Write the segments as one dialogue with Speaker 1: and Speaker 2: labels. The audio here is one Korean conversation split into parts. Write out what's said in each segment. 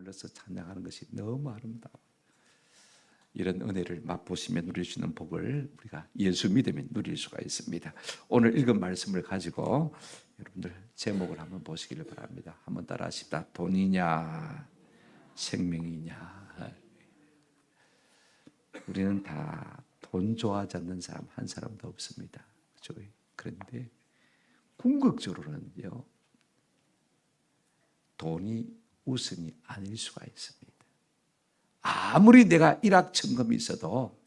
Speaker 1: 머물러서 찬양하는 것이 너무 아름다워. 이런 은혜를 맛보시며 누릴 수 있는 복을 우리가 예수 믿으면 누릴 수가 있습니다. 오늘 읽은 말씀을 가지고 여러분들 제목을 한번 보시기를 바랍니다. 한번 따라 하십시다. 돈이냐 생명이냐. 우리는 다 돈 좋아하지 않는 사람 한 사람도 없습니다. 그렇죠? 그런데 궁극적으로는요, 돈이 우선이 아닐 수가 있습니다. 아무리 내가 일확천금이 있어도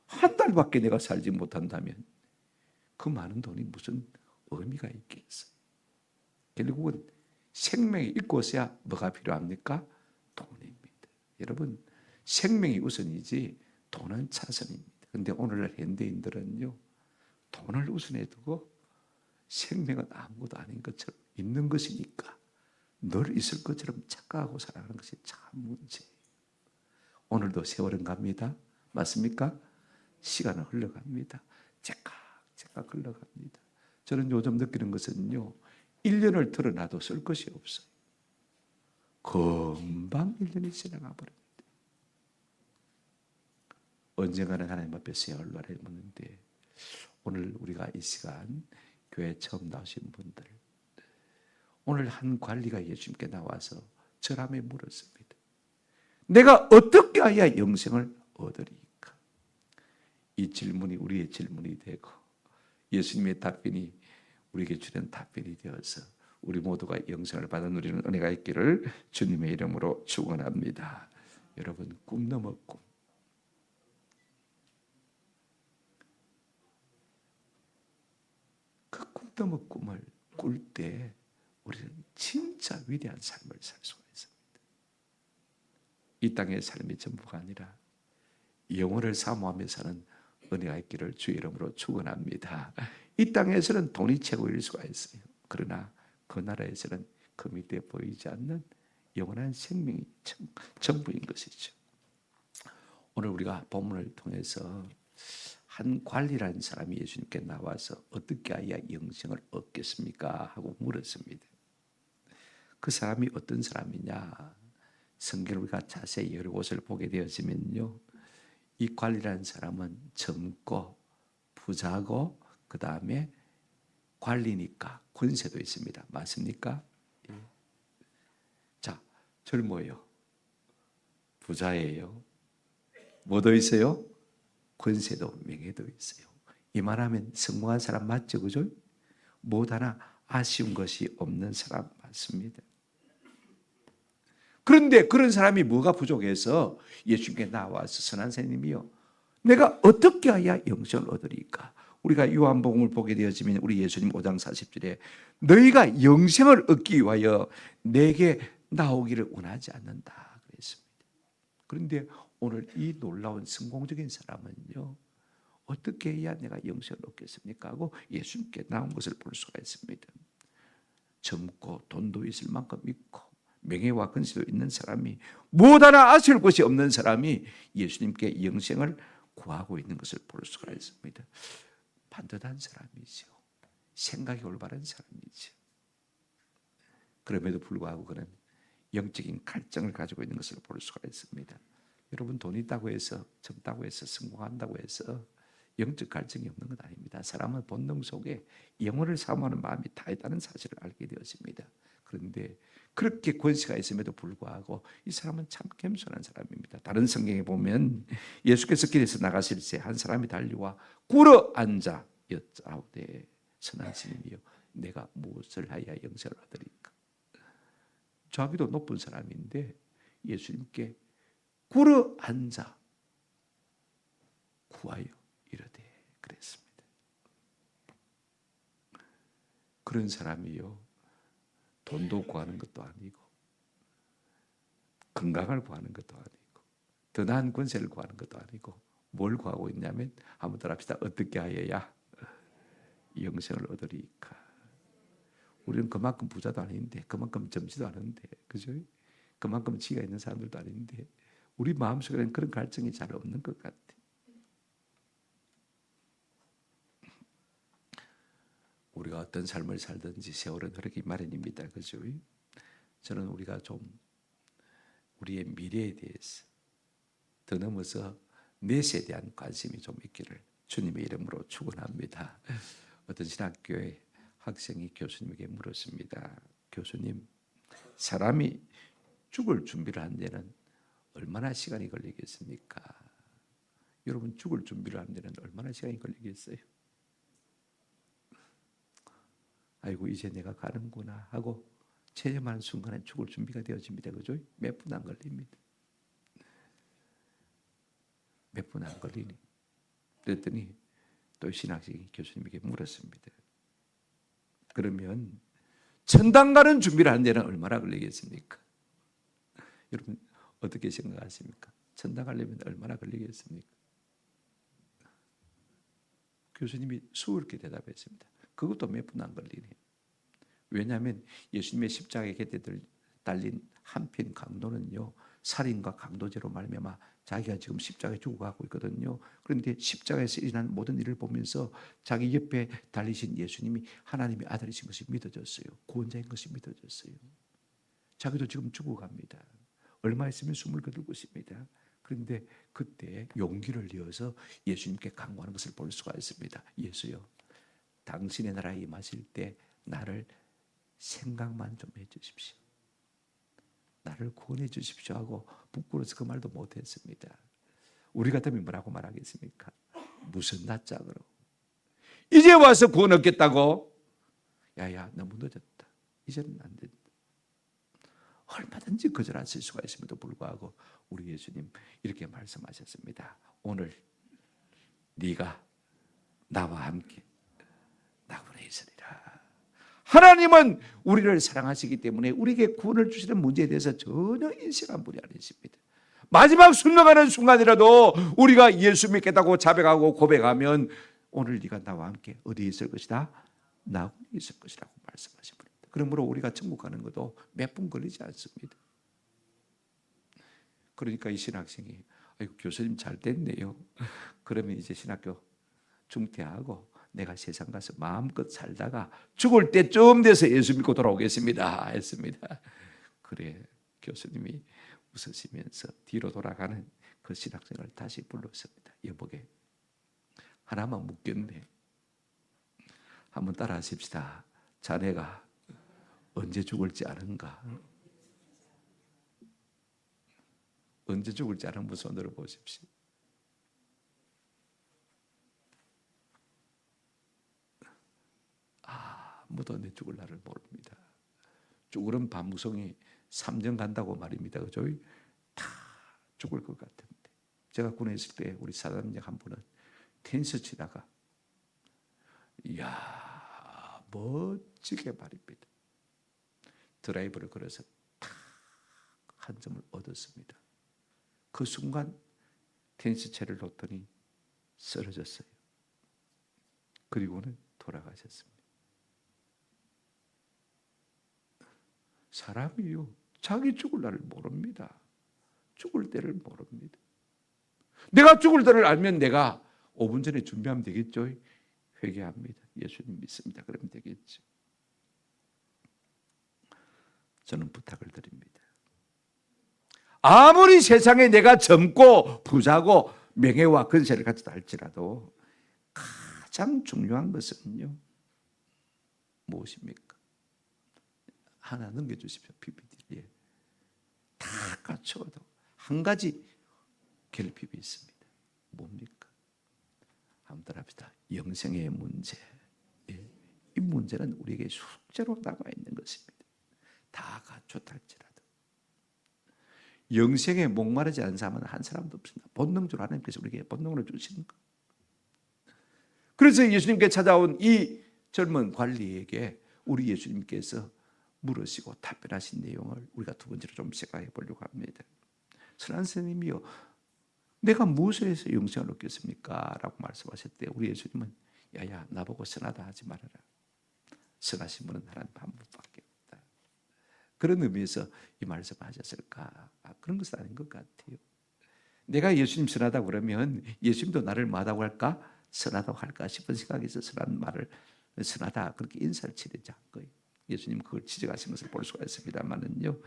Speaker 1: 한 달밖에 내가 살지 못한다면 그 많은 돈이 무슨 의미가 있겠어요? 결국은 생명이 있고서야 뭐가 필요합니까? 돈입니다. 여러분, 생명이 우선이지 돈은 차선입니다. 그런데 오늘날 현대인들은요, 돈을 우선에 두고 생명은 아무것도 아닌 것처럼 있는 것이니까 늘 있을 것처럼 착각하고 살아가는 것이 참 문제예요. 오늘도 세월은 갑니다. 맞습니까? 시간은 흘러갑니다. 제깍제깍 흘러갑니다. 저는 요즘 느끼는 것은요, 1년을 드러나도 쓸 것이 없어요. 금방 1년이 지나가 버립니다. 언젠가는 하나님 앞에 세월을 묻는데, 오늘 우리가 이 시간 교회 처음 나오신 분들, 오늘 한 관리가 예수님께 나와서 절함에 물었습니다. 내가 어떻게 해야 영생을 얻으리까? 이 질문이 우리의 질문이 되고 예수님의 답변이 우리에게 주는 답변이 되어서 우리 모두가 영생을 받아 누리는 은혜가 있기를 주님의 이름으로 축원합니다. 여러분, 꿈 넘어 꿈. 그 꿈 넘어 꿈을 꿀 때 우리는 진짜 위대한 삶을 살 수가 있습니다. 이 땅의 삶이 전부가 아니라 영혼을 사모하며 사는 은혜가 있기를 주의 이름으로 축원합니다. 이 땅에서는 돈이 최고일 수가 있어요. 그러나 그 나라에서는 그 밑에 보이지 않는 영원한 생명이 전부인 것이죠. 오늘 우리가 본문을 통해서 한 관리라는 사람이 예수님께 나와서 어떻게 해야 영생을 얻겠습니까? 하고 물었습니다. 그 사람이 어떤 사람이냐? 성경을 우리가 자세히 여러 곳을 보게 되어지면요, 이 관리라는 사람은 젊고 부자고 그 다음에 관리니까 권세도 있습니다. 맞습니까? 예. 자, 젊어요. 부자예요. 뭐도 있어요? 권세도 명예도 있어요. 이 말하면 성공한 사람 맞죠? 그죠? 못 하나 아쉬운 것이 없는 사람 맞습니다. 그런데 그런 사람이 뭐가 부족해서 예수님께 나와서 선한 선생님이요, 내가 어떻게 해야 영생을 얻으리까? 우리가 요한복음을 보게 되어지면 우리 예수님 5장 40절에 너희가 영생을 얻기 위하여 내게 나오기를 원하지 않는다 그랬습니다. 그런데 오늘 이 놀라운 성공적인 사람은요, 어떻게 해야 내가 영생을 얻겠습니까? 하고 예수님께 나온 것을 볼 수가 있습니다. 젊고 돈도 있을 만큼 있고 명예와 권세도 있는 사람이, 무엇 하나 아쉬울 것이 없는 사람이 예수님께 영생을 구하고 있는 것을 볼 수가 있습니다. 반듯한 사람이죠. 생각이 올바른 사람이죠. 그럼에도 불구하고 그는 영적인 갈증을 가지고 있는 것을 볼 수가 있습니다. 여러분, 돈 있다고 해서, 젊다고 해서, 성공한다고 해서 영적 갈증이 없는 것 아닙니다. 사람은 본능 속에 영혼을 사모하는 마음이 다 있다는 사실을 알게 되었습니다. 그런데 그렇게 권세가 있음에도 불구하고 이 사람은 참 겸손한 사람입니다. 다른 성경에 보면 예수께서 길에서 나가실 때 한 사람이 달려와 꿇어 앉아 여짜오되 선한 스님이여 내가 무엇을 하여야 영생을 얻으리까? 자기도 높은 사람인데 예수님께 꿇어 앉아 구하여 이르되 그랬습니다. 그런 사람이요, 돈도 구하는 것도 아니고 건강을 구하는 것도 아니고 더 나은 권세를 구하는 것도 아니고 뭘 구하고 있냐면, 한번 따라합시다. 어떻게 하여야 영생을 얻으리까? 우리는 그만큼 부자도 아닌데, 그만큼 젊지도 않은데, 그죠? 그만큼 지혜가 있는 사람들도 아닌데 우리 마음속에는 그런 갈증이 잘 없는 것 같아. 우리가 어떤 삶을 살든지 세월은 흐르기 마련입니다. 그죠? 저는 우리가 좀 우리의 미래에 대해서 더 넘어서 넷에 대한 관심이 좀 있기를 주님의 이름으로 축원합니다. 어떤 신학교의 학생이 교수님에게 물었습니다. 교수님, 사람이 죽을 준비를 한 데는 얼마나 시간이 걸리겠습니까? 여러분, 죽을 준비를 한 데는 얼마나 시간이 걸리겠어요? 아이고, 이제 내가 가는구나 하고 체념하는 순간에 죽을 준비가 되어집니다. 그죠? 몇 분 안 걸립니다. 몇 분 안 걸리니. 그랬더니 또 신학생이 교수님에게 물었습니다. 그러면 천당 가는 준비를 한 데는 얼마나 걸리겠습니까? 여러분 어떻게 생각하십니까? 천당 가려면 얼마나 걸리겠습니까? 교수님이 수월하게 대답했습니다. 그것도 몇 분 안 걸리네. 왜냐하면 예수님의 십자가에 곁에 달린 한편 강도는요, 살인과 강도죄로 말미암아 자기가 지금 십자가에 죽어가고 있거든요. 그런데 십자가에서 일어난 모든 일을 보면서 자기 옆에 달리신 예수님이 하나님의 아들이신 것이 믿어졌어요. 구원자인 것이 믿어졌어요. 자기도 지금 죽어갑니다. 얼마 있으면 숨을 거둘 것입니다. 그런데 그때 용기를 내어서 예수님께 강구하는 것을 볼 수가 있습니다. 예수여, 당신의 나라에 임하실 때 나를 생각만 좀 해주십시오. 나를 구원해 주십시오 하고 부끄러워서 그 말도 못했습니다. 우리 같으면 뭐라고 말하겠습니까? 무슨 낯짝으로 이제 와서 구원 얻겠다고? 야야, 너무 늦었다. 이제는 안 된다. 얼마든지 거절하실 수가 있음에도 불구하고 우리 예수님 이렇게 말씀하셨습니다. 오늘 네가 나와 함께 낙원에 있으리라. 하나님은 우리를 사랑하시기 때문에 우리에게 구원을 주시는 문제에 대해서 전혀 인식한 분이 아니십니다. 마지막 순명하는 순간이라도 우리가 예수 믿겠다고 자백하고 고백하면 오늘 네가 나와 함께 어디에 있을 것이다? 낙원에 있을 것이라고 말씀하신 분입니다. 그러므로 우리가 천국 가는 것도 몇 분 걸리지 않습니다. 그러니까 이 신학생이 아이고, 교수님 잘 됐네요. 그러면 이제 신학교 중퇴하고 내가 세상 가서 마음껏 살다가 죽을 때쯤 돼서 예수 믿고 돌아오겠습니다 했습니다. 그래, 교수님이 웃으시면서 뒤로 돌아가는 그 신학생을 다시 불렀습니다. 여보게, 하나만 묻겠네. 한번 따라 하십시다. 자네가 언제 죽을지 아는가? 언제 죽을지 아는 분 손들어 보십시오. 아무도 내 죽을 날을 모릅니다. 죽으면 밤무성이 3년 간다고 말입니다. 그죠? 다 죽을 것 같은데. 제가 군에 있을 때 우리 사단장 한 분은 테니스 치다가 이야, 멋지게 말입니다. 드라이브를 걸어서 탁 한 점을 얻었습니다. 그 순간 테니스 채를 놓더니 쓰러졌어요. 그리고는 돌아가셨습니다. 사람이요, 자기 죽을 날을 모릅니다. 죽을 때를 모릅니다. 내가 죽을 때를 알면 내가 5분 전에 준비하면 되겠죠. 회개합니다. 예수님 믿습니다. 그러면 되겠죠. 저는 부탁을 드립니다. 아무리 세상에 내가 젊고 부자고 명예와 근세를 가졌다 할지라도 가장 중요한 것은요, 무엇입니까? 하나 넘겨주십시오. PPT에 다 갖춰도 한 가지 결핍이 있습니다. 뭡니까? 한번 따라합시다. 영생의 문제. 이 문제는 우리에게 숙제로 남아 있는 것입니다. 다 갖췄다 할지라도 영생에 목마르지 않은 사람은 한 사람도 없습니다. 본능적으로 하나님께서 우리에게 본능으로 주시는 것. 그래서 예수님께 찾아온 이 젊은 관리에게 우리 예수님께서 물으시고 답변하신 내용을 우리가 두 번째로 좀 생각해 보려고 합니다. 선한 선생님이요, 내가 무엇을 해서 영생을 얻겠습니까? 라고 말씀하실 때 우리 예수님은 야야, 나보고 선하다 하지 말아라. 선하신 분은 하나님 한 분밖에 없다. 그런 의미에서 이 말씀을 하셨을까? 그런 것은 아닌 것 같아요. 내가 예수님 선하다고 그러면 예수님도 나를 뭐하다고 할까? 선하다고 할까 싶은 생각에서 선한 말을 선하다 그렇게 인사를 치르지 않은 거예요. 예수님 그걸 지적하신 것을 볼 수가 있습니다만은요.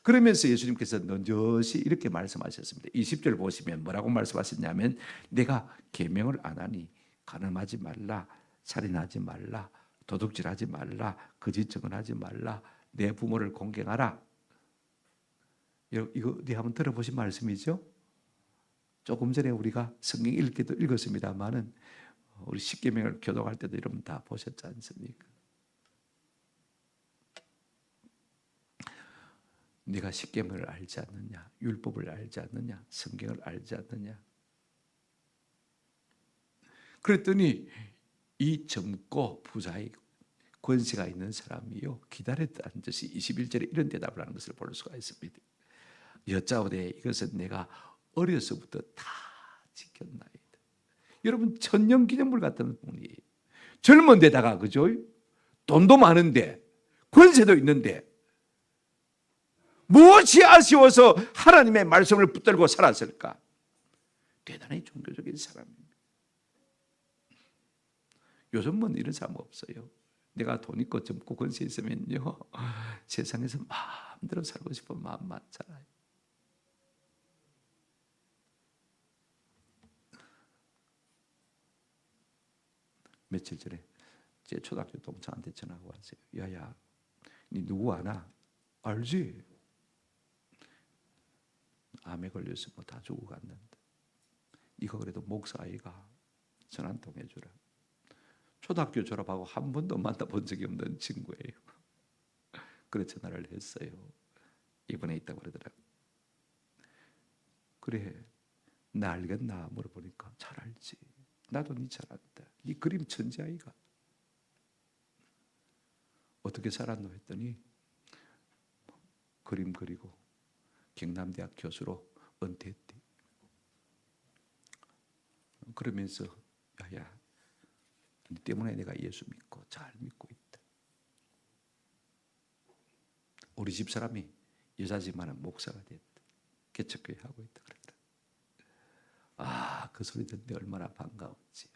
Speaker 1: 그러면서 예수님께서 넌저시 이렇게 말씀하셨습니다. 20절 보시면 뭐라고 말씀하셨냐면 내가 계명을 안 하니 간음하지 말라, 살인하지 말라, 도둑질하지 말라, 거짓 증언하지 말라, 내 부모를 공경하라. 이거 어디 한번 들어보신 말씀이죠? 조금 전에 우리가 성경 읽을 때도 읽었습니다만은 우리 십계명을 교독할 때도 여러분 다 보셨지 않습니까? 네가 십계명을 알지 않느냐, 율법을 알지 않느냐, 성경을 알지 않느냐. 그랬더니 이 젊고 부자의 권세가 있는 사람이요 기다렸다는 듯이 21절에 이런 대답을 하는 것을 볼 수가 있습니다. 여짜오되 이것은 내가 어려서부터 다 지켰나이다. 여러분 천년기념물 같은 분이에요. 젊은 데다가 그죠? 돈도 많은데 권세도 있는데 무엇이 아쉬워서 하나님의 말씀을 붙들고 살았을까? 대단히 종교적인 사람입니다. 요즘은 이런 사람 없어요. 내가 돈 있고 젊고 권세 있으면요 세상에서 마음대로 살고 싶은 마음 많잖아요. 며칠 전에 제 초등학교 동창한테 전화가 왔어요. 야야, 니 누구 아나? 알지? 암에 걸려서 뭐 다 죽어갔는데 이거 그래도 목사 아이가 전화 한 통 해주라. 초등학교 졸업하고 한 번도 만나본 적이 없는 친구예요. 그래 전화를 했어요. 이번에 있다고 그러더라고요. 그래 나 알겠나 물어보니까 잘 알지. 나도 니 잘 안다. 니 그림 천재 아이가. 어떻게 살았노 했더니 그림 그리고 경남대학 교수로 은퇴했대. 그러면서 야야 니 때문에 내가 예수 믿고 잘 믿고 있다. 우리 집 사람이 여자지만은 목사가 됐다. 개척교회 하고 있다 그랬다. 아, 그 소리 듣는데 얼마나 반가웠지.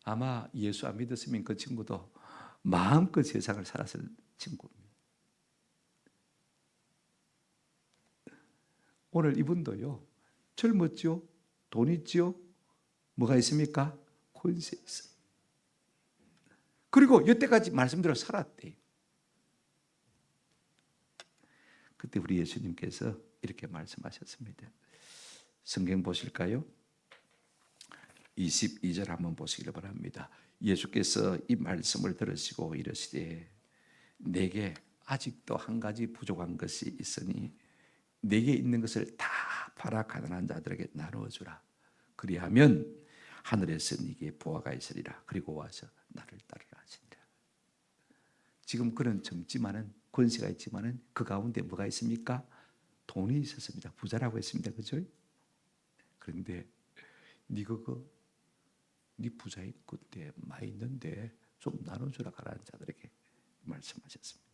Speaker 1: 아마 예수 안 믿었으면 그 친구도 마음껏 세상을 살았을 친구입니다. 오늘 이분도요 젊었죠? 돈 있죠? 뭐가 있습니까? 권세 있어요. 그리고 여태까지 말씀대로 살았대요. 그때 우리 예수님께서 이렇게 말씀하셨습니다. 성경 보실까요? 22절 한번 보시기를 바랍니다. 예수께서 이 말씀을 들으시고 이르시되 내게 아직도 한 가지 부족한 것이 있으니 내게 있는 것을 다 팔아 가난한 자들에게 나누어 주라. 그리하면 하늘에서 네게 보화가 있으리라. 그리고 와서 나를 따르라 하시니라. 지금 그는 젊지만은 권세가 있지만은 그 가운데 뭐가 있습니까? 돈이 있었습니다. 부자라고 했습니다. 그죠? 그런데 네 그거 네 부자인 그때 많이 있는데 좀 나눠주라 가라는 자들에게 말씀하셨습니다.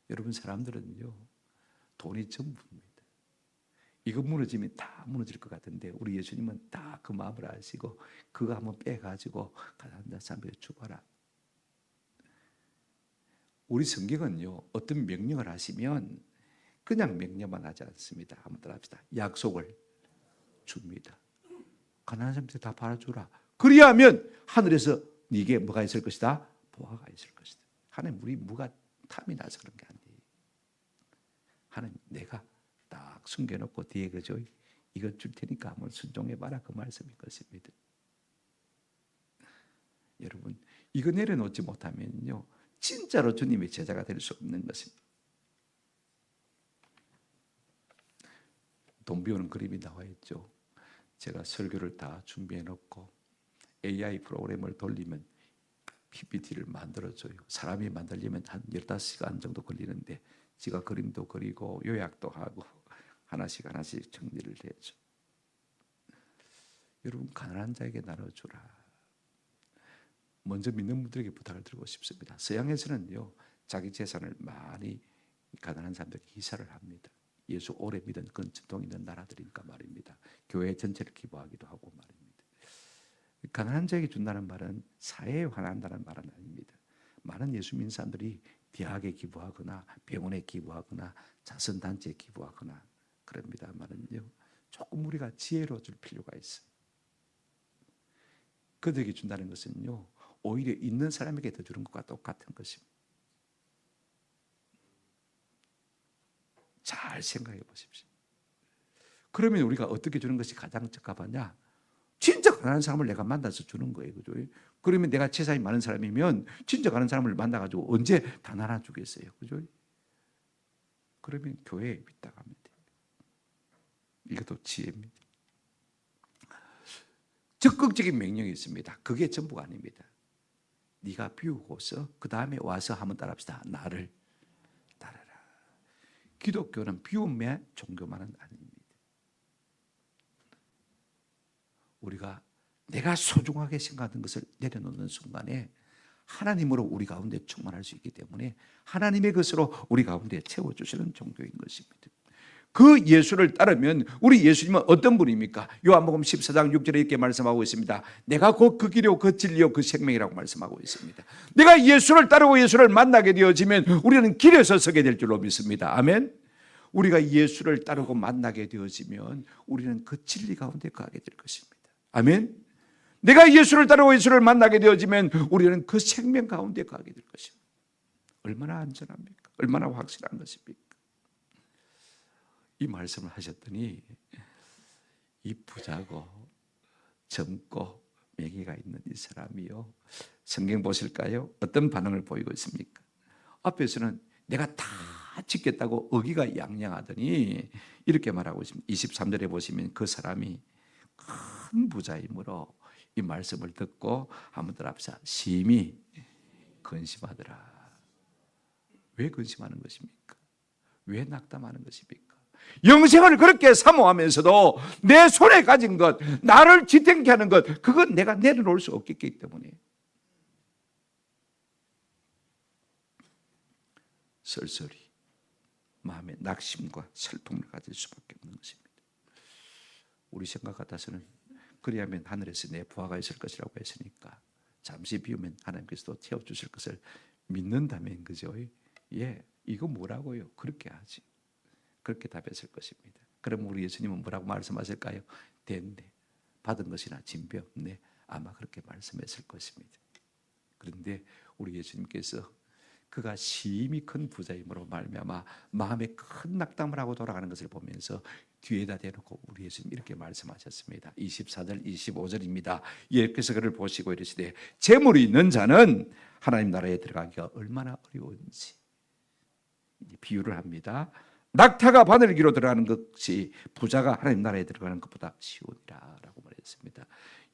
Speaker 1: 여러분 사람들은요 돈이 전부입니다. 이거 무너지면 다 무너질 것 같은데 우리 예수님은 다 그 마음을 아시고 그거 한번 빼가지고 가난한 사람에게 주거라. 우리 성경은요 어떤 명령을 하시면 그냥 명령만 하지 않습니다. 한번 따라합시다. 약속을 줍니다. 가난한 사람한테 다 팔아주라. 그리하면 하늘에서 네게 뭐가 있을 것이다? 보화가 있을 것이다. 하나님 우리 뭐가 탐이 나서 그런 게 아니에요. 하나님 내가 딱 숨겨놓고 뒤에 그죠? 이거 줄 테니까 한번 순종해봐라 그 말씀인 것입니다. 여러분 이거 내려놓지 못하면요 진짜로 주님의 제자가 될 수 없는 것입니다. 돈 비우는 그림이 나와 있죠. 제가 설교를 다 준비해 놓고 AI 프로그램을 돌리면 PPT를 만들어줘요. 사람이 만들려면 한 15시간 정도 걸리는데 제가 그림도 그리고 요약도 하고 하나씩 정리를 해줘. 여러분 가난한 자에게 나눠주라. 먼저 믿는 분들에게 부탁을 드리고 싶습니다. 서양에서는요 자기 재산을 많이 가난한 사람들에게 기사를 합니다. 예수 오래 믿은 그런 전통 있는 나라들이니까 말입니다. 교회 전체를 기부하기도 하고 말입니다. 가난한 자에게 준다는 말은 사회에 환한다는 말은 아닙니다. 많은 예수 믿는 사람들이 대학에 기부하거나 병원에 기부하거나 자선단체에 기부하거나 그럽니다만은요, 조금 우리가 지혜로 줄 필요가 있어요. 그들에게 준다는 것은요, 오히려 있는 사람에게 더 주는 것과 똑같은 것입니다. 잘 생각해 보십시오. 그러면 우리가 어떻게 주는 것이 가장 적합하냐? 진짜 가난한 사람을 내가 만나서 주는 거예요. 그죠? 그러면 내가 재산이 많은 사람이면 진짜 가난한 사람을 만나가지고 언제 단 하나 주겠어요. 그죠? 그러면 교회에 빗다가면 돼요. 이것도 지혜입니다. 적극적인 명령이 있습니다. 그게 전부가 아닙니다. 네가 비우고서 그 다음에 와서 한번 따라합시다. 나를 따르라. 기독교는 비움의 종교만은 아닙니다. 우리가 내가 소중하게 생각하는 것을 내려놓는 순간에 하나님으로 우리 가운데 충만할 수 있기 때문에 하나님의 것으로 우리 가운데 채워주시는 종교인 것입니다. 그 예수를 따르면 우리 예수님은 어떤 분입니까? 요한복음 14장 6절에 이렇게 말씀하고 있습니다. 내가 곧 그 길이요 그 진리요 그 생명이라고 말씀하고 있습니다. 내가 예수를 따르고 예수를 만나게 되어지면 우리는 길에서 서게 될 줄로 믿습니다. 아멘. 우리가 예수를 따르고 만나게 되어지면 우리는 그 진리 가운데 가게 될 것입니다. 아멘. 내가 예수를 따르고 예수를 만나게 되어지면 우리는 그 생명 가운데 가게 될 것입니다. 얼마나 안전합니까? 얼마나 확실한 것입니까? 이 말씀을 하셨더니 이 부자고 젊고 명예가 있는 이 사람이요, 성경 보실까요? 어떤 반응을 보이고 있습니까? 앞에서는 내가 다 짓겠다고 어기가 양양하더니 이렇게 말하고 있습니다. 23절에 보시면 그 사람이 큰 부자이므로 이 말씀을 듣고 한번 더 합시다. 심히 근심하더라. 왜 근심하는 것입니까? 왜 낙담하는 것입니까? 영생을 그렇게 사모하면서도 내 손에 가진 것, 나를 지탱케 하는 것, 그건 내가 내려놓을 수 없기 때문에 쓸쓸히 마음에 낙심과 슬픔을 가질 수밖에 없는 것입니다. 우리 생각 같아서는 그리하면 하늘에서 내 부하가 있을 것이라고 했으니까 잠시 비우면 하나님께서도 채워주실 것을 믿는다면, 그죠? 예, 이거 뭐라고요? 그렇게 하지. 그렇게 답했을 것입니다. 그럼 우리 예수님은 뭐라고 말씀하실까요? 됐네, 받은 것이나 진배 없네, 아마 그렇게 말씀했을 것입니다. 그런데 우리 예수님께서 그가 심히 큰 부자임으로 말미암아 마음에 큰 낙담을 하고 돌아가는 것을 보면서 뒤에다 대놓고 우리 예수님 이렇게 말씀하셨습니다. 24절 25절입니다. 예수께서 그를 보시고 이르시되 재물이 있는 자는 하나님 나라에 들어가기가 얼마나 어려운지 비유를 합니다. 낙타가 바늘기로 들어가는 것이 부자가 하나님 나라에 들어가는 것보다 쉬우니라 라고 말했습니다.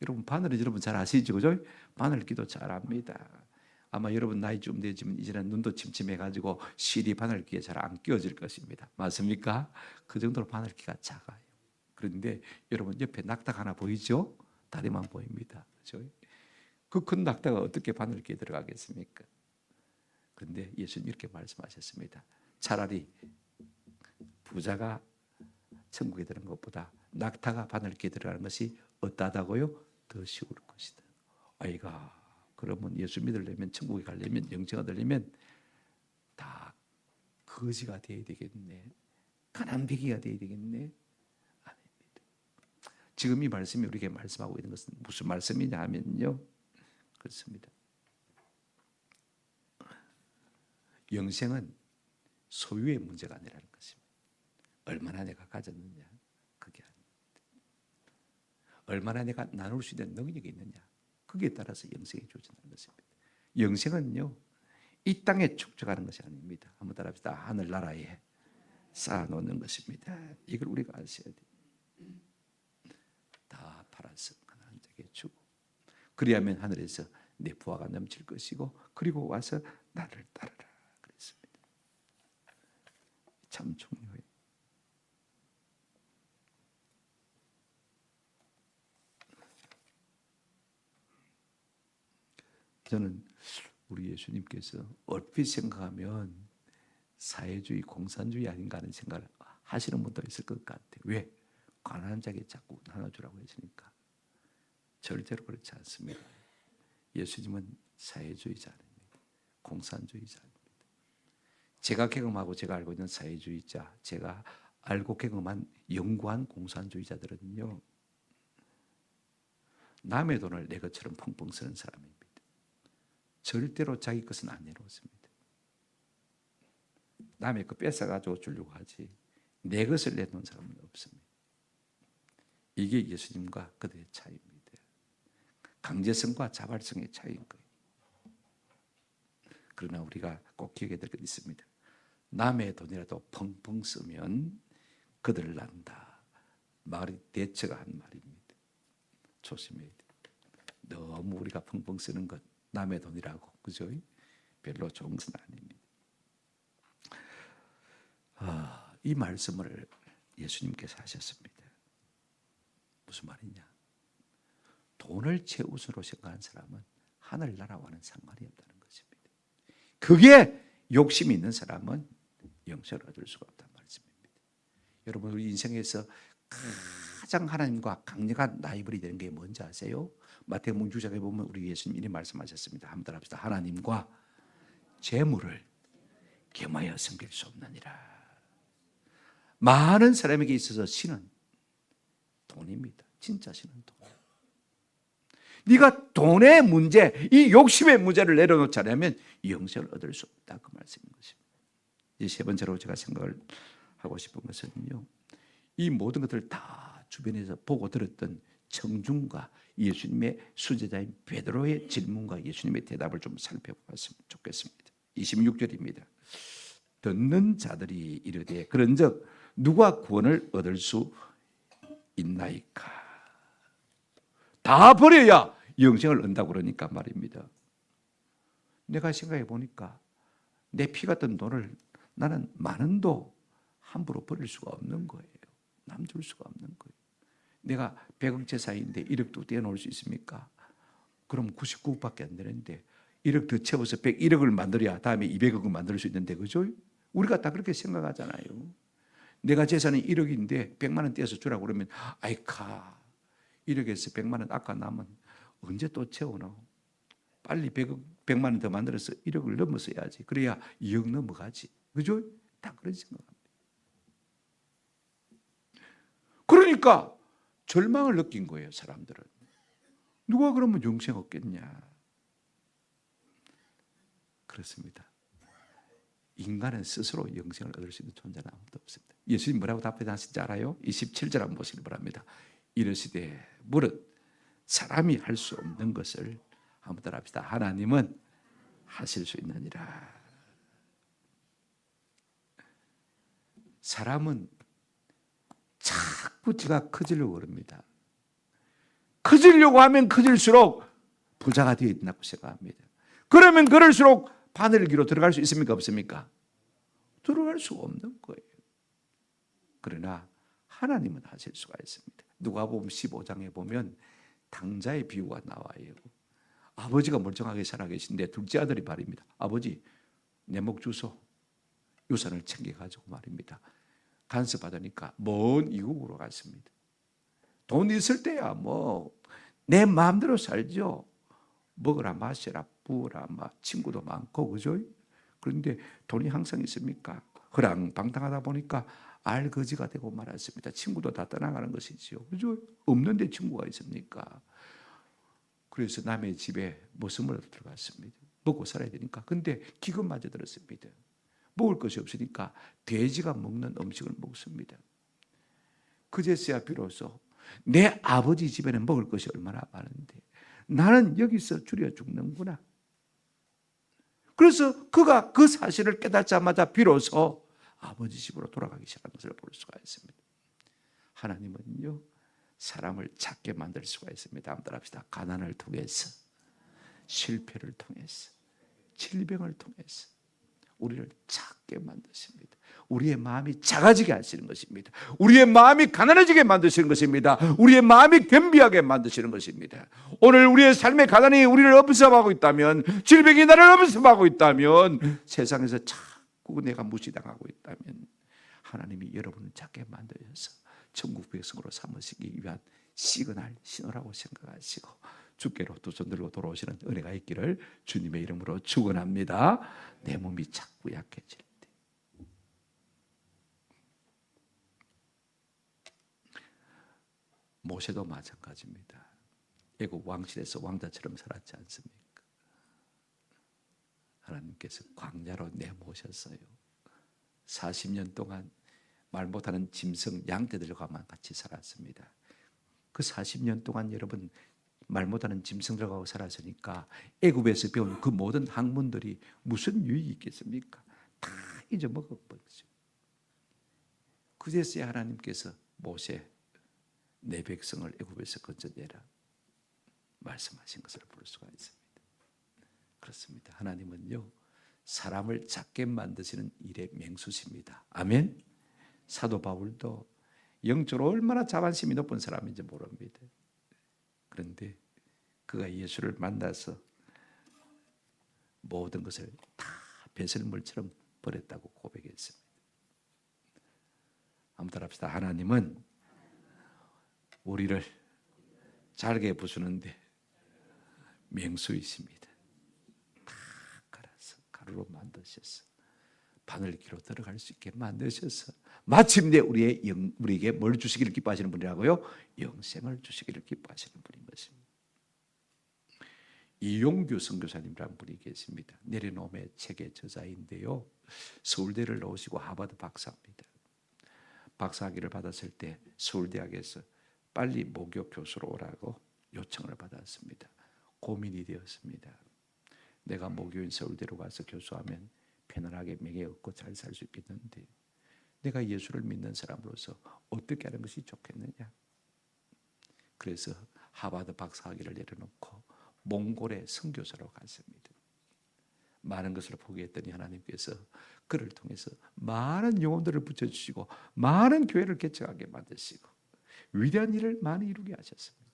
Speaker 1: 여러분 바늘은 여러분 잘 아시죠? 그죠? 바늘기도 잘 압니다. 아마 여러분 나이 좀 되지만 이제는 눈도 침침해가지고 실이 바늘기에 잘 안 끼워질 것입니다. 맞습니까? 그 정도로 바늘기가 작아요. 그런데 여러분 옆에 낙타가 하나 보이죠? 다리만 보입니다. 그죠? 그 큰 낙타가 어떻게 바늘기에 들어가겠습니까? 그런데 예수님 이렇게 말씀하셨습니다. 차라리 부자가 천국에 들어가는 것보다 낙타가 바늘기에 들어가는 것이 어떠하다고요? 더 쉬울 것이다. 아이가 그러면 예수 믿으려면, 천국에 가려면, 영생 얻으려면 다 거지가 되어야 되겠네, 가난뱅이가 되어야 되겠네? 아닙니다. 지금 이 말씀이 우리에게 말씀하고 있는 것은 무슨 말씀이냐 하면요, 그렇습니다. 영생은 소유의 문제가 아니라는 것입니다. 얼마나 내가 가졌느냐, 그게 아닙니다. 얼마나 내가 나눌 수 있는 능력이 있느냐, 거기에 따라서 영생이 주어진다는 것입니다. 영생은요, 이 땅에 축적하는 것이 아닙니다. 한번 따라합시다. 하늘나라에 쌓아놓는 것입니다. 이걸 우리가 아셔야 돼요. 다 팔아서 가난한 자에게 주고, 그리하면 하늘에서 내 부하가 넘칠 것이고, 그리고 와서 나를 따르라 그랬습니다. 참 중요해요. 저는 우리 예수님께서 얼핏 생각하면 사회주의, 공산주의 아닌가 하는 생각을 하시는 분도 있을 것 같아요. 왜? 가난한 자에게 자꾸 나눠주라고 했으니까. 절대로 그렇지 않습니다. 예수님은 사회주의자 아닙니다. 공산주의자입니다. 제가 경험하고 제가 알고 있는 사회주의자, 제가 알고 경험한 영구한 공산주의자들은요, 남의 돈을 내 것처럼 펑펑 쓰는 사람입니다. 절대로 자기 것은 안 내놓습니다. 남의 거 뺏어가지고 주려고 하지 내 것을 내놓은 사람은 없습니다. 이게 예수님과 그들의 차이입니다. 강제성과 자발성의 차이인 거예요. 그러나 우리가 꼭 기억해야 될 것 있습니다. 남의 돈이라도 펑펑 쓰면 그들 난다. 말이 대처가 한 말입니다. 조심해야 돼요. 너무 우리가 펑펑 쓰는 것, 남의 돈이라고, 그죠? 별로 좋은 것은 아닙니다. 이 말씀을 예수님께서 하셨습니다. 무슨 말이냐? 돈을 최우선으로 생각하는 사람은 하늘나라와는 상관이 없다는 것입니다. 그게 욕심이 있는 사람은 영생을 얻을 수가 없다는 말씀입니다. 여러분, 우리 인생에서 가장 하나님과 강력한 라이벌이 되는 게 뭔지 아세요? 마태복음 6장에 보면 우리 예수님이 말씀하셨습니다. 한번 따라합시다. 하나님과 재물을 겸하여 섬길 수 없느니라. 많은 사람에게 있어서 신은 돈입니다. 진짜 신은 돈. 네가 돈의 문제, 이 욕심의 문제를 내려놓지 않으면 영생을 얻을 수 없다, 그 말씀인 것입니다. 이제 세 번째로 제가 생각을 하고 싶은 것은요, 이 모든 것들을 다 주변에서 보고 들었던 청중과 예수님의 수제자인 베드로의 질문과 예수님의 대답을 좀 살펴봤으면 좋겠습니다. 26절입니다. 듣는 자들이 이르되 그런즉 누가 구원을 얻을 수 있나이까? 다 버려야 영생을 얻는다고 그러니까 말입니다. 내가 생각해 보니까 내 피 같은 돈을 나는 만 원도 함부로 버릴 수가 없는 거예요. 남 줄 수가 없는 거예요. 내가 100억 재산인데 1억도 떼어놓을 수 있습니까? 그럼 99억밖에 안 되는데 1억 더 채워서 101억을 만들어야 다음에 200억을 만들 수 있는데, 그죠? 우리가 다 그렇게 생각하잖아요. 내가 재산이 1억인데 100만 원 떼어서 주라고 그러면 아이카 1억에서 100만 원 아까 남은 언제 또 채워넣어? 빨리 100만 원 더 만들어서 1억을 넘어서야지. 그래야 2억 넘어가지. 그죠? 다 그런 생각합니다. 그러니까 절망을 느낀 거예요, 사람들은. 누가 그러면 영생 얻겠냐? 그렇습니다. 인간은 스스로 영생을 얻을 수 있는 존재는 아무도 없습니다. 예수님 뭐라고 답변하신지 알아요? 27절 한번 보시기 바랍니다. 이르시되 무릇 사람이 할 수 없는 것을 한번 따라합시다. 하나님은 하실 수 있느니라. 사람은 자꾸 지가 커지려고 합니다. 커지려고 하면 커질수록 부자가 되어 있다고 생각합니다. 그러면 그럴수록 바늘기로 들어갈 수 있습니까? 없습니까? 들어갈 수가 없는 거예요. 그러나 하나님은 하실 수가 있습니다. 누가복음 15장에 보면 당자의 비유가 나와요. 아버지가 멀쩡하게 살아계신데 둘째 아들이 말입니다. 아버지, 내 목 주소. 유산을 챙겨가지고 말입니다. 간섭받으니까 먼 이국으로 갔습니다. 돈 있을 때야 내 마음대로 살죠. 먹으라 마시라 부으라 친구도 많고, 그죠? 그런데 돈이 항상 있습니까? 허랑방탕하다 보니까 알거지가 되고 말았습니다. 친구도 다 떠나가는 것이지요. 그죠? 없는데 친구가 있습니까? 그래서 남의 집에 모습을 들어갔습니다. 먹고 살아야 되니까. 근데 기근마저 들었습니다. 먹을 것이 없으니까 돼지가 먹는 음식을 먹습니다. 그제서야 비로소 내 아버지 집에는 먹을 것이 얼마나 많은데 나는 여기서 줄여 죽는구나. 그래서 그가 그 사실을 깨닫자마자 비로소 아버지 집으로 돌아가기 시작한 것을 볼 수가 있습니다. 하나님은요, 사람을 작게 만들 수가 있습니다. 한번 따라합시다. 가난을 통해서, 실패를 통해서, 질병을 통해서 우리를 작게 만드십니다. 우리의 마음이 작아지게 하시는 것입니다. 우리의 마음이 가난해지게 만드시는 것입니다. 우리의 마음이 겸비하게 만드시는 것입니다. 오늘 우리의 삶의 가난이 우리를 엄습하고 있다면, 질병이 나를 엄습하고 있다면, 세상에서 자꾸 내가 무시당하고 있다면 하나님이 여러분을 작게 만드셔서 천국 백성으로 삼으시기 위한 시그널, 신호라고 생각하시고 주께로 두 손 들고 돌아오시는 은혜가 있기를 주님의 이름으로 축원합니다. 내 몸이 자꾸 약해질 때, 모세도 마찬가지입니다. 애굽 왕실에서 왕자처럼 살았지 않습니까? 하나님께서 광야로 내모셨어요. 40년 동안 말 못하는 짐승 양떼들과만 같이 살았습니다. 그 40년 동안 여러분 말 못하는 짐승들하고 살았으니까 애굽에서 배운 그 모든 학문들이 무슨 유익이 있겠습니까? 다 잊어먹었죠. 그제서야 하나님께서 모세 내 백성을 애굽에서 건져내라 말씀하신 것을 볼 수가 있습니다. 그렇습니다. 하나님은요 사람을 작게 만드시는 일의 맹수십니다. 아멘. 사도 바울도 영적으로 얼마나 자반심이 높은 사람인지 모릅니다. 그런데 그가 예수를 만나서 모든 것을 다 배설물처럼 버렸다고 고백했습니다. 한번 따라합시다. 하나님은 우리를 잘게 부수는데 맹수이십니다. 다 갈아서 가루로 만드셔서 바늘기로 들어갈 수 있게 만드셔서 마침내 우리에게 뭘 주시기를 기뻐하시는 분이라고요? 영생을 주시기를 기뻐하시는 분인 것입니다. 이용규 선교사님이라는 분이 계십니다. 내려놓음의 책의 저자인데요. 서울대를 나오시고 하버드 박사입니다. 박사학위를 받았을 때 서울대학에서 빨리 목욕 교수로 오라고 요청을 받았습니다. 고민이 되었습니다. 내가 목요인 서울대로 가서 교수하면 편안하게 명예 얻고 잘 살 수 있겠는데 내가 예수를 믿는 사람으로서 어떻게 하는 것이 좋겠느냐. 그래서 하버드 박사학위를 내려놓고 몽골의 선교사로 갔습니다. 많은 것을 포기했더니 하나님께서 그를 통해서 많은 영혼들을 붙여주시고 많은 교회를 개척하게 만드시고 위대한 일을 많이 이루게 하셨습니다.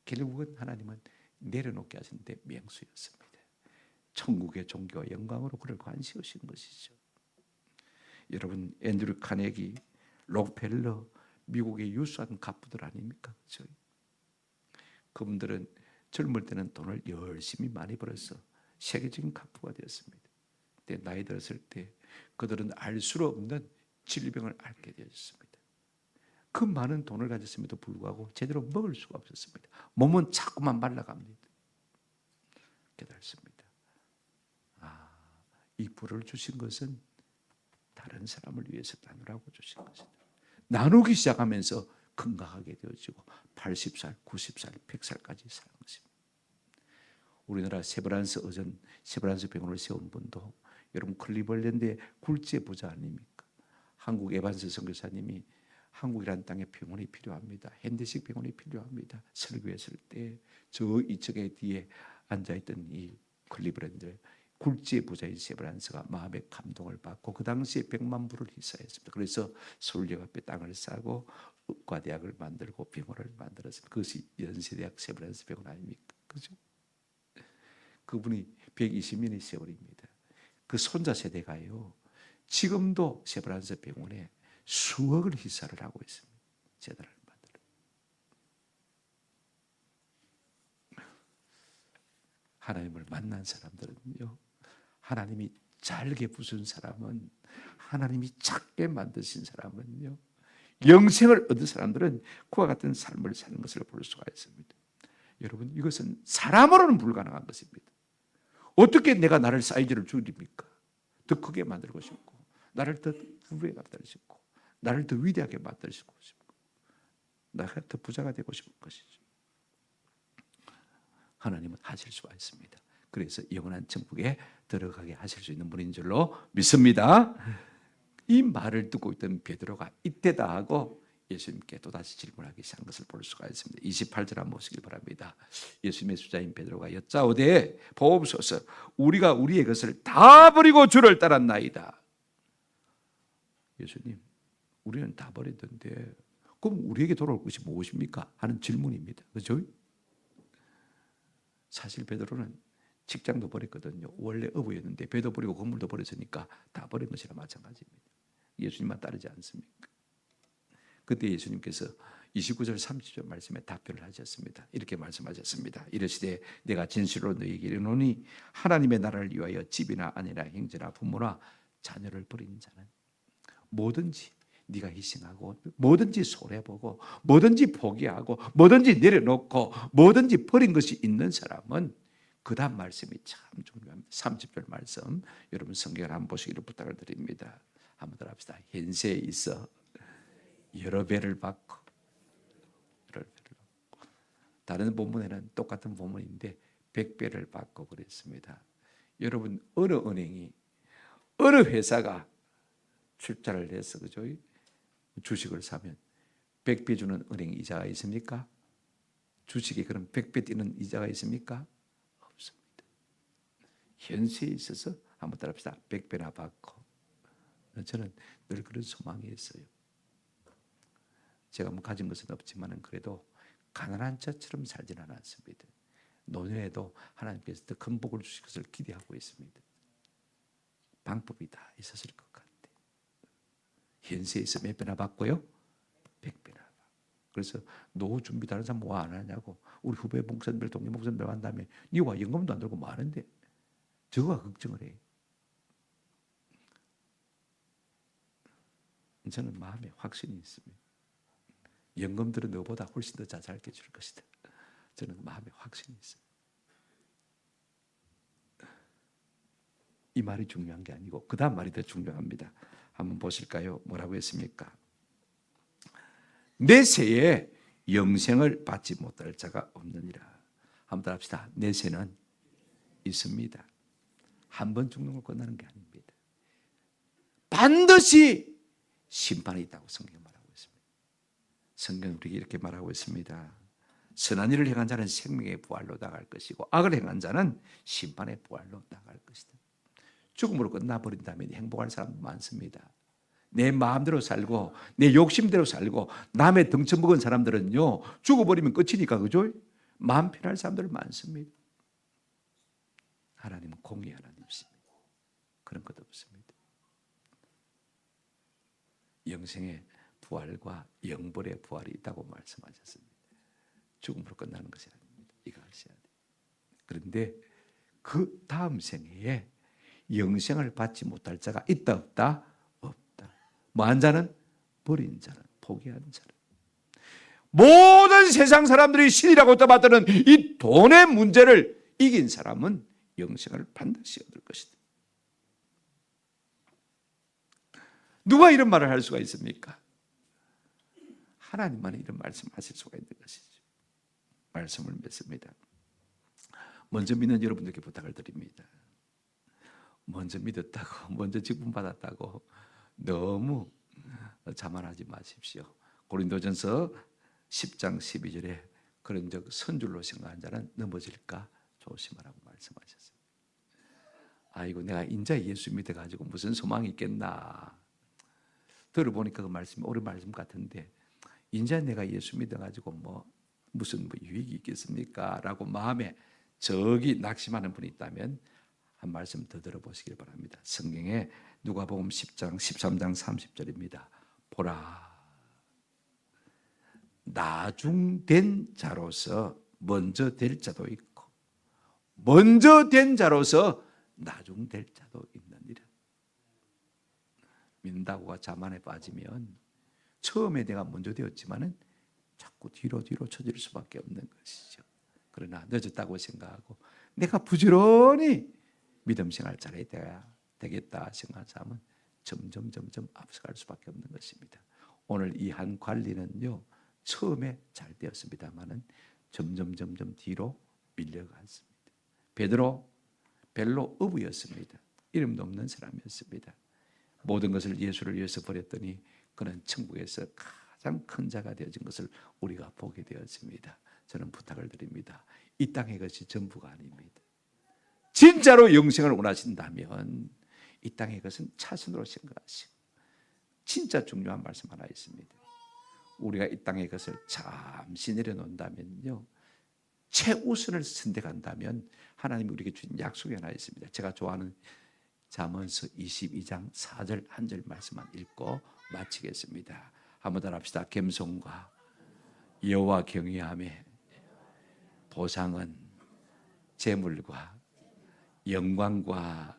Speaker 1: 결국은 하나님은 내려놓게 하시는데 명수였습니다. 천국의 종교와 영광으로 그를 관세우신 것이죠. 여러분 앤드류 카네기, 록펠러, 미국의 유수한 갑부들 아닙니까? 그렇죠? 그분들은 젊을 때는 돈을 열심히 많이 벌어서 세계적인 갑부가 되었습니다. 근데 나이 들었을 때 그들은 알 수 없는 질병을 앓게 되었습니다. 그 많은 돈을 가졌음에도 불구하고 제대로 먹을 수가 없었습니다. 몸은 자꾸만 말라갑니다. 깨달습니다. 이 불을 주신 것은 다른 사람을 위해서 나누라고 주신 것이다. 나누기 시작하면서 건강하게 되어지고 80살, 90살, 100살까지 사는 것입니다. 우리나라 세브란스 병원을 세운 분도 여러분 클리블랜드의 굴지의 부자 아닙니까? 한국 에반스 선교사님이 한국이라는 땅에 병원이 필요합니다. 현대식 병원이 필요합니다. 설교했을 때 저 이쪽에 뒤에 앉아있던 이 클리블랜드 굴지의 부자인 세브란스가 마음의 감동을 받고 그 당시에 100만 불을 희사했습니다. 그래서 서울역 앞에 땅을 사고 의과대학을 만들고 병원을 만들었습니다. 그것이 연세대학 세브란스 병원 아닙니까? 그죠? 그분이 120년의 세월입니다. 그 손자 세대가요. 지금도 세브란스 병원에 수억을 희사를 하고 있습니다. 재단을 만들어. 하나님을 만난 사람들은요. 하나님이 잘게 부순 사람은 하나님이 작게 만드신 사람은요. 영생을 얻은 사람들은 그와 같은 삶을 사는 것을 볼 수가 있습니다. 여러분 이것은 사람으로는 불가능한 것입니다. 어떻게 내가 나를 사이즈를 줄입니까? 더 크게 만들고 싶고 나를 더 부유하게 만들고 싶고 나를 더 위대하게 만들고 싶고 내가 더 부자가 되고 싶은 것이죠. 하나님은 하실 수가 있습니다. 그래서 영원한 천국에 들어가게 하실 수 있는 분인 줄로 믿습니다. 이 말을 듣고 있던 베드로가 이때다 하고 예수님께 또다시 질문하기 시작한 것을 볼 수가 있습니다. 28절 한번 보시기 바랍니다. 예수님의 수자인 베드로가 여짜오되 보옵소서 우리가 우리의 것을 다 버리고 주를 따랐나이다. 예수님 우리는 다 버렸던데 그럼 우리에게 돌아올 것이 무엇입니까? 하는 질문입니다. 그렇죠? 사실 베드로는 직장도 버렸거든요. 원래 어부였는데 배도 버리고 건물도 버렸으니까 다 버린 것이나 마찬가지입니다. 예수님만 따르지 않습니까? 그때 예수님께서 29절 30절 말씀에 답변을 하셨습니다. 이렇게 말씀하셨습니다. 이르시되 내가 진실로 너희에게 이르노니 하나님의 나라를 위하여 집이나 아내나 형제나 부모나 자녀를 버린 자는 뭐든지 네가 희생하고 뭐든지 손해보고 뭐든지 포기하고 뭐든지 내려놓고 뭐든지 버린 것이 있는 사람은 그 다음 말씀이 참 중요합니다. 30절 말씀 여러분 성경을 한번 보시기를 부탁을 드립니다. 한번 더 합시다. 현세에 있어 여러 배를 받고 다른 본문에는 똑같은 본문인데 100배를 받고 그랬습니다. 여러분 어느 은행이 어느 회사가 출자를 해서 그죠? 주식을 사면 100배 주는 은행 이자가 있습니까? 주식에 그럼 100배 뛰는 이자가 있습니까? 없습니다. 현세에 있어서 한번 따라합시다. 100배나 받고. 저는 늘 그런 소망이 있어요. 제가 뭐 가진 것은 없지만 그래도 가난한 자처럼 살지는 않았습니다. 노년에도 하나님께서 더 큰 복을 주실 것을 기대하고 있습니다. 방법이 다 있었을 것 같아요. 현세에서 몇 배나 받고요? 100배나 받고. 그래서 노후 준비 다른 사람 뭐 안 하냐고. 우리 후배 목사님들 동료 목사님들 만나면 니와 연금도 안 들고 뭐 하는데 저가 걱정을 해요. 저는 마음에 확신이 있습니다. 연금들은 너보다 훨씬 더 잘 살게 줄 것이다. 저는 마음에 확신이 있어요. 이 말이 중요한 게 아니고 그 다음 말이 더 중요합니다. 한번 보실까요? 뭐라고 했습니까? 내세에 영생을 받지 못할 자가 없느니라. 한번 더 합시다. 내세는 있습니다. 한 번 죽는 걸 끝나는 게 아닙니다. 반드시 심판이 있다고 성경 말하고 있습니다. 성경 우리에게 이렇게 말하고 있습니다. 선한 일을 행한 자는 생명의 부활로 나갈 것이고 악을 행한 자는 심판의 부활로 나갈 것이다. 죽음으로 끝나버린다면 행복할 사람도 많습니다. 내 마음대로 살고 내 욕심대로 살고 남의 등쳐먹은 사람들은요 죽어버리면 끝이니까 그죠? 마음 편할 사람들 많습니다. 하나님은 공의 하나님이십니다. 그런 것 없습니다. 영생의 부활과 영벌의 부활이 있다고 말씀하셨습니다. 죽음으로 끝나는 것이 아닙니다. 이거 아셔야 돼요. 그런데 그 다음 생애에 영생을 받지 못할 자가 있다 없다? 없다. 뭐한 자는? 버린 자는, 포기한 자는. 모든 세상 사람들이 신이라고 떠받드는 이 돈의 문제를 이긴 사람은 영생을 반드시 얻을 것이다. 누가 이런 말을 할 수가 있습니까? 하나님만이 이런 말씀하실 수가 있는 것이죠. 말씀을 믿습니다. 먼저 믿는 여러분들께 부탁을 드립니다. 먼저 믿었다고, 먼저 직분받았다고 너무 자만하지 마십시오. 고린도전서 10장 12절에 그런 적 선줄로 생각한 자는 넘어질까 조심하라고 말씀하셨어요. 아이고 내가 인자 예수 믿어가지고 무슨 소망이 있겠나. 들어보니까 그 말씀이 옳은 말씀 같은데 인자 내가 예수 믿어가지고 무슨 유익이 있겠습니까? 라고 마음에 저기 낙심하는 분이 있다면 한 말씀 더 들어보시길 바랍니다. 성경에 누가복음 10장 13장 30절입니다. 보라 나중된 자로서 먼저 될 자도 있고 먼저 된 자로서 나중될 자도 있느니라. 믿는다고가 자만에 빠지면 처음에 내가 먼저 되었지만은 자꾸 뒤로 쳐질 수밖에 없는 것이죠. 그러나 늦었다고 생각하고 내가 부지런히 믿음 생활 잘해야 되겠다 생각하는 사람은 점점 앞서갈 수밖에 없는 것입니다. 오늘 이 한 관리는요 처음에 잘 되었습니다만은 점점 뒤로 밀려갔습니다. 베드로 별로 어부였습니다. 이름도 없는 사람이었습니다. 모든 것을 예수를 위해서 버렸더니 그는 천국에서 가장 큰 자가 되어진 것을 우리가 보게 되었습니다. 저는 부탁을 드립니다. 이 땅의 것이 전부가 아닙니다. 진짜로 영생을 원하신다면 이 땅의 것은 차선으로 생각하시고 진짜 중요한 말씀 하나 있습니다. 우리가 이 땅의 것을 잠시 내려놓는다면요 최우선을 선택한다면 하나님이 우리에게 주신 약속이 하나 있습니다. 제가 좋아하는 잠언서 22장 4절 한 절 말씀만 읽고 마치겠습니다. 한번 더 합시다. 겸손과 여호와 경외함의 보상은 재물과 영광과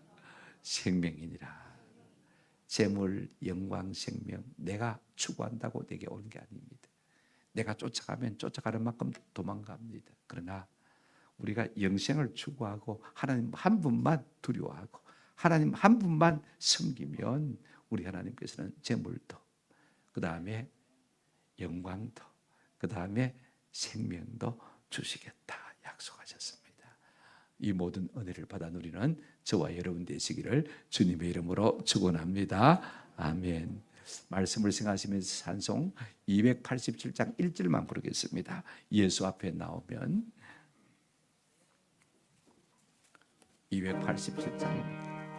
Speaker 1: 생명이니라. 재물, 영광, 생명 내가 추구한다고 내게 오는 게 아닙니다. 내가 쫓아가면 쫓아가는 만큼 도망갑니다. 그러나 우리가 영생을 추구하고 하나님 한 분만 두려워하고 하나님 한 분만 섬기면 우리 하나님께서는 재물도, 그 다음에 영광도, 그 다음에 생명도 주시겠다 약속하셨습니다. 이 모든 은혜를 받아 누리는 저와 여러분 되시기를 주님의 이름으로 축원합니다. 아멘. 말씀을 생각하시면서 찬송 287장 1절만 부르겠습니다. 예수 앞에 나오면 287장입니다.